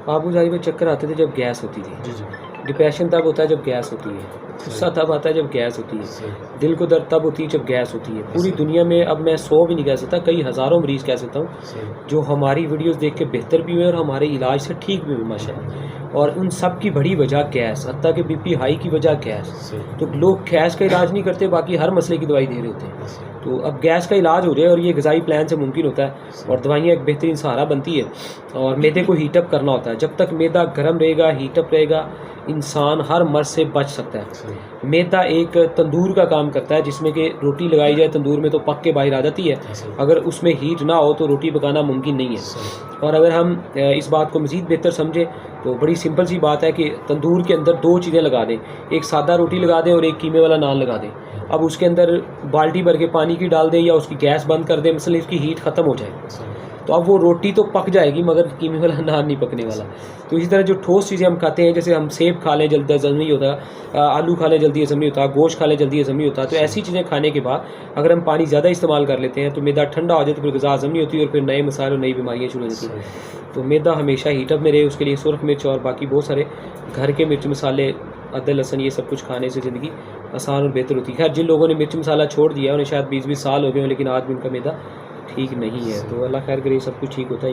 ابو ظاہر میں چکر آتے تھے جب گیس ہوتی تھی. جی جی ڈپریشن تب ہوتا ہے جب گیس ہوتی ہے. غصہ تب آتا ہے جب گیس ہوتی ہے. دل کو درد تب ہوتی ہے جب گیس ہوتی ہے. پوری دنیا میں اب میں 100 بھی نہیں کہہ سکتا, کئی ہزاروں مریض کہہ سکتا ہوں جو ہماری ویڈیوز دیکھ کے بہتر بھی ہوئے اور ہمارے علاج سے ٹھیک بھی ہوئے ماشاء اللہ. اور ان سب کی بڑی وجہ گیس, حتیٰ کہ بی پی ہائی کی وجہ گیس. تو لوگ گیس کا علاج نہیں کرتے, باقی ہر مسئلے کی دوائی دے رہے ہوتے ہیں. تو اب گیس کا علاج ہو رہا ہے اور یہ غذائی پلان سے ممکن ہوتا ہے, اور دوائیاں ایک بہترین سہارا بنتی ہے. اور میدے کو ہیٹ اپ کرنا ہوتا ہے. جب تک میدا گرم رہے گا, ہیٹ اپ رہے گا, انسان ہر مرض سے بچ سکتا ہے. میدا ایک تندور کا کام کرتا ہے, جس میں کہ روٹی لگائی جائے تندور میں تو پک کے باہر آ جاتی ہے. اگر اس میں ہیٹ نہ ہو تو روٹی پکانا ممکن نہیں ہے. اور اگر ہم اس بات کو مزید بہتر سمجھیں تو بڑی سمپل سی بات ہے کہ تندور کے اندر 2 چیزیں لگا دیں, ایک سادہ روٹی لگا دیں اور ایک قیمے والا نان لگا دیں. اب اس کے اندر بالٹی بھر کے پانی کی ڈال دیں یا اس کی گیس بند کر دیں, مثلا اس کی ہیٹ ختم ہو جائے, تو اب وہ روٹی تو پک جائے گی مگر قیمے والا نان نہیں پکنے والا. تو اسی طرح جو ٹھوس چیزیں ہم کھاتے ہیں, جیسے ہم سیب کھا لیں جلدی ہضم نہیں ہوتا, آلو کھا لیں جلدی ہضم نہیں ہوتا, گوشت کھا لیں جلدی ہضم نہیں ہوتا, تو ایسی چیزیں کھانے کے بعد اگر ہم پانی زیادہ استعمال کر لیتے ہیں تو میدا ٹھنڈا ہو جائے تو پھر غذا ہضم نہیں ہوتی اور پھر نئے مسائل اور نئی بیماریاں شروع ہو جاتی ہیں. تو میدا ہمیشہ ہیٹ اپ میں رہے, اس کے لیے سرخ مرچ اور باقی بہت سارے گھر کے مرچ مسالے, ادرک لہسن, یہ سب کچھ کھانے سے زندگی آسان اور بہتر ہوتی ہے. خیر جن لوگوں نے مرچ مسالہ چھوڑ دیا انہیں شاید 20 سال ہو گئے ہوں, لیکن آج بھی ان کا میدا ٹھیک نہیں ہے. تو اللہ خیر کرے, سب کچھ ٹھیک ہوتا ہے.